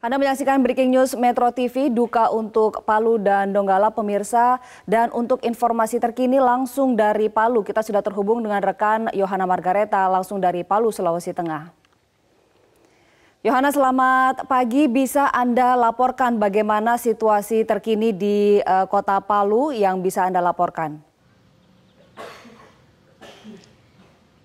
Anda menyaksikan Breaking News Metro TV, duka untuk Palu dan Donggala pemirsa. Dan untuk informasi terkini langsung dari Palu, kita sudah terhubung dengan rekan Yohana Margareta langsung dari Palu, Sulawesi Tengah. Yohana, selamat pagi. Bisa Anda laporkan bagaimana situasi terkini di kota Palu yang bisa Anda laporkan?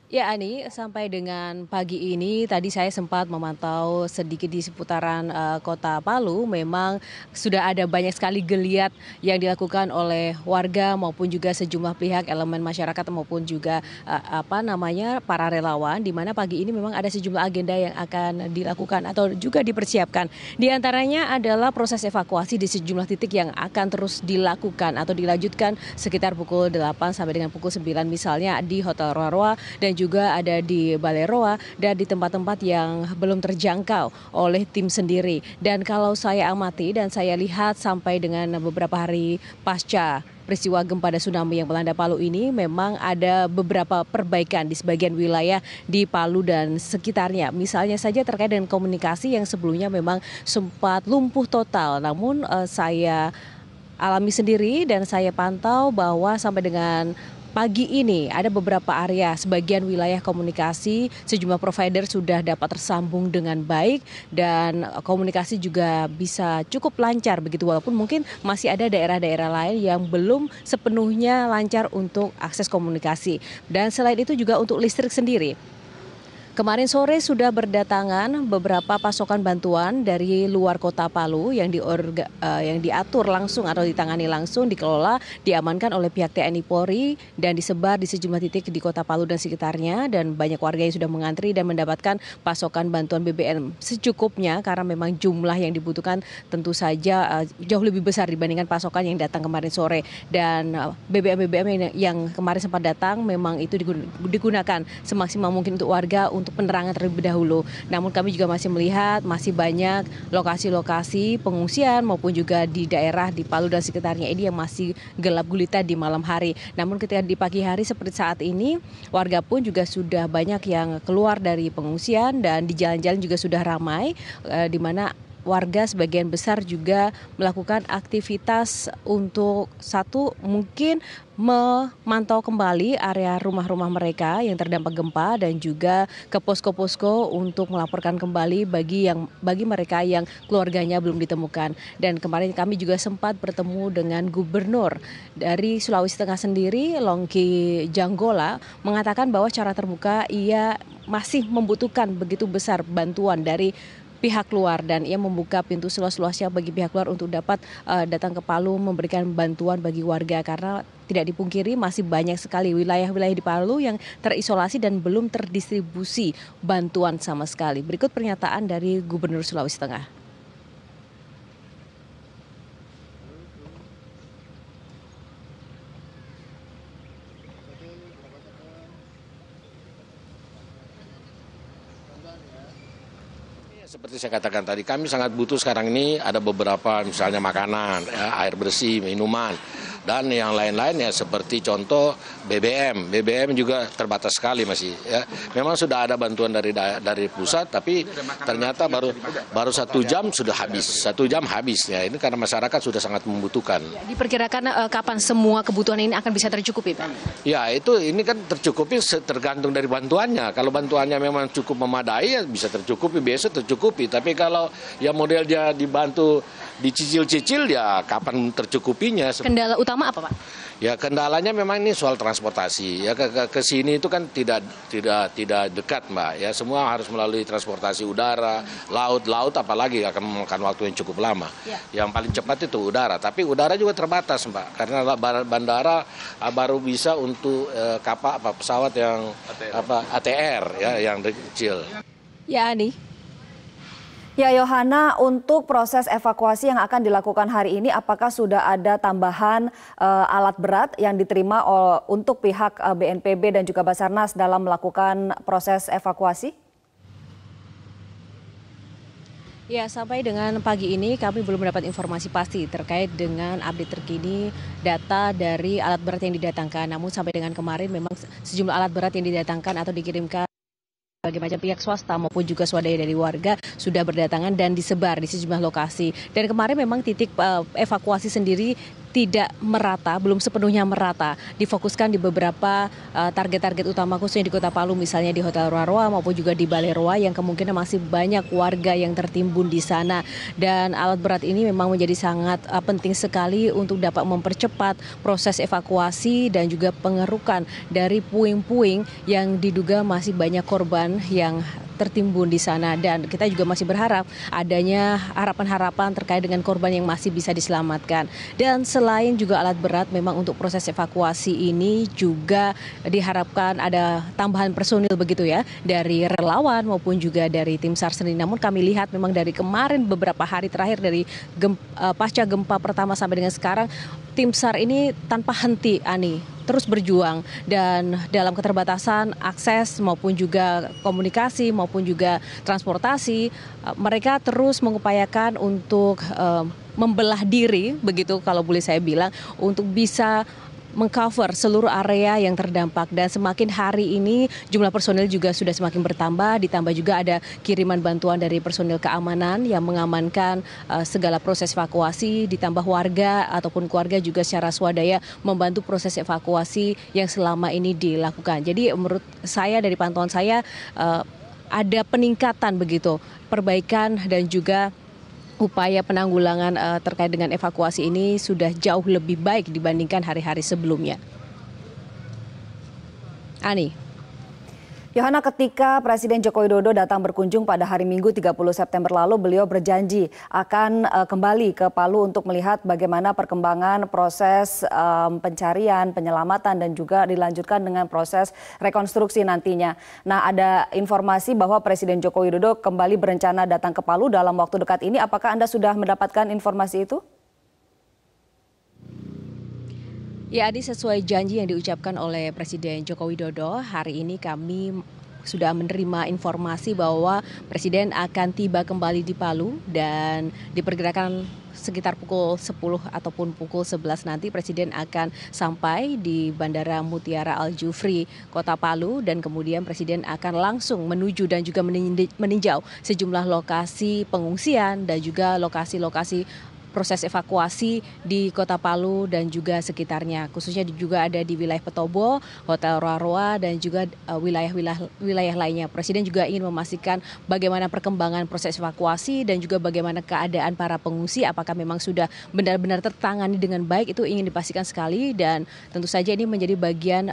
Ya Ani, sampai dengan pagi ini tadi saya sempat memantau sedikit di seputaran kota Palu. Memang sudah ada banyak sekali geliat yang dilakukan oleh warga maupun juga sejumlah pihak elemen masyarakat maupun juga para relawan, di mana pagi ini memang ada sejumlah agenda yang akan dilakukan atau juga dipersiapkan. Di antaranya adalah proses evakuasi di sejumlah titik yang akan terus dilakukan atau dilanjutkan sekitar pukul 8 sampai dengan pukul 9, misalnya di Hotel Roa-Roa dan juga ada di Balai Roa dan di tempat-tempat yang belum terjangkau oleh tim sendiri. Dan kalau saya amati dan saya lihat sampai dengan beberapa hari pasca peristiwa gempa dan tsunami yang melanda Palu ini, memang ada beberapa perbaikan di sebagian wilayah di Palu dan sekitarnya. Misalnya saja terkait dengan komunikasi yang sebelumnya memang sempat lumpuh total. Namun saya alami sendiri dan saya pantau bahwa sampai dengan pagi ini ada beberapa area, sebagian wilayah komunikasi, sejumlah provider sudah dapat tersambung dengan baik dan komunikasi juga bisa cukup lancar begitu, walaupun mungkin masih ada daerah-daerah lain yang belum sepenuhnya lancar untuk akses komunikasi. Dan selain itu juga untuk listrik sendiri. Kemarin sore sudah berdatangan beberapa pasokan bantuan dari luar kota Palu yang diatur langsung atau ditangani langsung, dikelola, diamankan oleh pihak TNI Polri dan disebar di sejumlah titik di kota Palu dan sekitarnya, dan banyak warga yang sudah mengantri dan mendapatkan pasokan bantuan BBM secukupnya karena memang jumlah yang dibutuhkan tentu saja jauh lebih besar dibandingkan pasokan yang datang kemarin sore. Dan BBM yang kemarin sempat datang memang itu digunakan semaksimal mungkin untuk warga untuk penerangan terlebih dahulu. Namun kami juga masih melihat masih banyak lokasi-lokasi pengungsian maupun juga di daerah di Palu dan sekitarnya ini yang masih gelap gulita di malam hari. Namun ketika di pagi hari seperti saat ini, warga pun juga sudah banyak yang keluar dari pengungsian dan di jalan-jalan juga sudah ramai, di mana warga sebagian besar juga melakukan aktivitas untuk satu mungkin memantau kembali area rumah-rumah mereka yang terdampak gempa dan juga ke posko-posko untuk melaporkan kembali bagi mereka yang keluarganya belum ditemukan. Dan kemarin kami juga sempat bertemu dengan Gubernur dari Sulawesi Tengah sendiri, Longki Janggola, mengatakan bahwa secara terbuka ia masih membutuhkan begitu besar bantuan dari pihak luar dan ia membuka pintu seluas-luasnya bagi pihak luar untuk dapat datang ke Palu memberikan bantuan bagi warga, karena tidak dipungkiri masih banyak sekali wilayah-wilayah di Palu yang terisolasi dan belum terdistribusi bantuan sama sekali. Berikut pernyataan dari Gubernur Sulawesi Tengah. Seperti saya katakan tadi, kami sangat butuh sekarang ini ada beberapa misalnya makanan, air bersih, minuman, dan yang lain-lain ya seperti contoh BBM. BBM juga terbatas sekali masih. Ya. Memang sudah ada bantuan dari pusat, tapi ternyata baru 1 jam sudah habis. 1 jam habis ya. Ini karena masyarakat sudah sangat membutuhkan. Diperkirakan kapan semua kebutuhan ini akan bisa tercukupi, Pak? Ya ini kan tercukupi tergantung dari bantuannya. Kalau bantuannya memang cukup memadai ya bisa tercukupi, besok tercukupi. Tapi kalau ya model dia dibantu dicicil-cicil ya kapan tercukupinya. Kendala utama apa, Pak? Ya kendalanya memang ini soal transportasi. Ya ke sini itu kan tidak dekat, Mbak. Ya semua harus melalui transportasi udara, laut apalagi akan memakan waktu yang cukup lama. Ya. Yang paling cepat itu udara, tapi udara juga terbatas, Mbak. Karena bandara baru bisa untuk pesawat yang ATR ya yang kecil. Ya, Ani. Ya, Yohana, untuk proses evakuasi yang akan dilakukan hari ini, apakah sudah ada tambahan alat berat yang diterima untuk pihak BNPB dan juga Basarnas dalam melakukan proses evakuasi? Ya, sampai dengan pagi ini kami belum mendapat informasi pasti terkait dengan update terkini data dari alat berat yang didatangkan. Namun sampai dengan kemarin memang sejumlah alat berat yang didatangkan atau dikirimkan berbagai macam pihak swasta maupun juga swadaya dari warga sudah berdatangan dan disebar di sejumlah lokasi. Dan kemarin memang titik evakuasi sendiri tidak merata, belum sepenuhnya merata. Difokuskan di beberapa target-target utama khususnya di Kota Palu, misalnya di Hotel Roa-Roa maupun juga di Balai Roa yang kemungkinan masih banyak warga yang tertimbun di sana. Dan alat berat ini memang menjadi sangat penting sekali untuk dapat mempercepat proses evakuasi dan juga pengerukan dari puing-puing yang diduga masih banyak korban yang tertimbun di sana, dan kita juga masih berharap adanya harapan-harapan terkait dengan korban yang masih bisa diselamatkan. Dan selain juga alat berat, memang untuk proses evakuasi ini juga diharapkan ada tambahan personil begitu ya, dari relawan maupun juga dari tim SAR sendiri. Namun kami lihat memang dari kemarin beberapa hari terakhir dari pasca gempa pertama sampai dengan sekarang, tim SAR ini tanpa henti, Ani, terus berjuang, dan dalam keterbatasan akses maupun juga komunikasi maupun juga transportasi, mereka terus mengupayakan untuk membelah diri, begitu kalau boleh saya bilang, untuk bisa mengcover seluruh area yang terdampak. Dan semakin hari ini jumlah personil juga sudah semakin bertambah, ditambah juga ada kiriman bantuan dari personil keamanan yang mengamankan segala proses evakuasi, ditambah warga ataupun keluarga juga secara swadaya membantu proses evakuasi yang selama ini dilakukan. Jadi menurut saya, dari pantauan saya, ada peningkatan begitu, perbaikan dan juga upaya penanggulangan terkait dengan evakuasi ini sudah jauh lebih baik dibandingkan hari-hari sebelumnya. Ani. Yohana, ketika Presiden Joko Widodo datang berkunjung pada hari Minggu 30 September lalu, beliau berjanji akan kembali ke Palu untuk melihat bagaimana perkembangan proses pencarian, penyelamatan, dan juga dilanjutkan dengan proses rekonstruksi nantinya. Nah, ada informasi bahwa Presiden Joko Widodo kembali berencana datang ke Palu dalam waktu dekat ini. Apakah Anda sudah mendapatkan informasi itu? Ya, Adi, sesuai janji yang diucapkan oleh Presiden Joko Widodo, hari ini kami sudah menerima informasi bahwa Presiden akan tiba kembali di Palu, dan diperkirakan sekitar pukul 10 ataupun pukul 11 nanti Presiden akan sampai di Bandara Mutiara Al Jufri, Kota Palu, dan kemudian Presiden akan langsung menuju dan juga meninjau sejumlah lokasi pengungsian dan juga lokasi-lokasi proses evakuasi di Kota Palu dan juga sekitarnya, khususnya juga ada di wilayah Petobo, Hotel Roa-Roa, dan juga wilayah lainnya. Presiden juga ingin memastikan bagaimana perkembangan proses evakuasi dan juga bagaimana keadaan para pengungsi, apakah memang sudah benar-benar tertangani dengan baik, itu ingin dipastikan sekali. Dan tentu saja ini menjadi bagian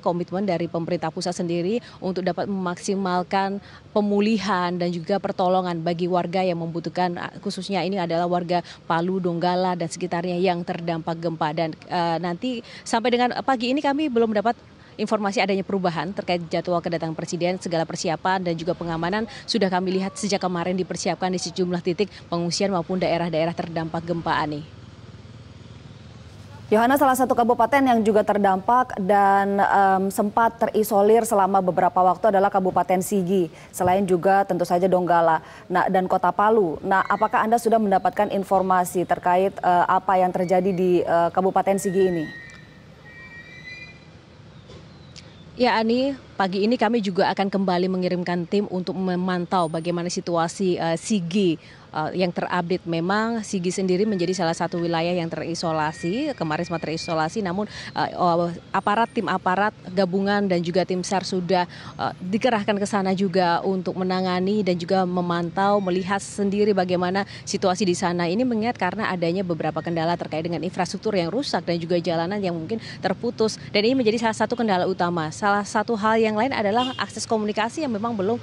komitmen dari pemerintah pusat sendiri untuk dapat memaksimalkan pemulihan dan juga pertolongan bagi warga yang membutuhkan, khususnya ini adalah warga Palu, Donggala, dan sekitarnya yang terdampak gempa. Dan nanti sampai dengan pagi ini kami belum mendapat informasi adanya perubahan terkait jadwal kedatangan Presiden. Segala persiapan dan juga pengamanan sudah kami lihat sejak kemarin dipersiapkan di sejumlah titik pengungsian maupun daerah-daerah terdampak gempa, Ani. Yohana, salah satu kabupaten yang juga terdampak dan sempat terisolir selama beberapa waktu adalah Kabupaten Sigi, selain juga tentu saja Donggala dan Kota Palu. Nah, apakah Anda sudah mendapatkan informasi terkait apa yang terjadi di Kabupaten Sigi ini? Ya, Ani, pagi ini kami juga akan kembali mengirimkan tim untuk memantau bagaimana situasi Sigi yang terupdate. Memang Sigi sendiri menjadi salah satu wilayah yang terisolasi, kemarin sempat terisolasi, namun tim aparat gabungan dan juga tim SAR sudah dikerahkan ke sana juga untuk menangani dan juga memantau, melihat sendiri bagaimana situasi di sana. Ini mengingat karena adanya beberapa kendala terkait dengan infrastruktur yang rusak dan juga jalanan yang mungkin terputus, dan ini menjadi salah satu kendala utama. Salah satu hal yang lain adalah akses komunikasi yang memang belum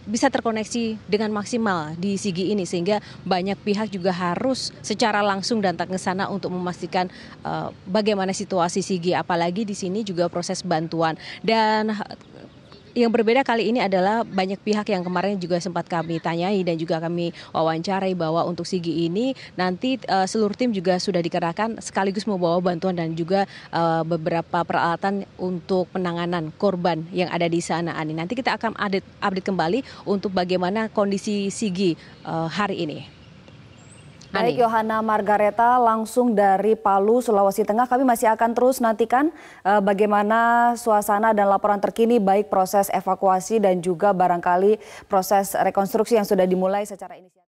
bisa terkoneksi dengan maksimal di Sigi ini, sehingga banyak pihak juga harus secara langsung datang ke sana untuk memastikan bagaimana situasi Sigi, apalagi di sini juga proses bantuan. Dan yang berbeda kali ini adalah banyak pihak yang kemarin juga sempat kami tanyai dan juga kami wawancarai bahwa untuk Sigi ini nanti seluruh tim juga sudah dikerahkan sekaligus membawa bantuan dan juga beberapa peralatan untuk penanganan korban yang ada di sana, Ani. Nanti kita akan update kembali untuk bagaimana kondisi Sigi hari ini. Baik, Yohana Margareta langsung dari Palu, Sulawesi Tengah. Kami masih akan terus nantikan bagaimana suasana dan laporan terkini baik proses evakuasi dan juga barangkali proses rekonstruksi yang sudah dimulai secara inisiatif.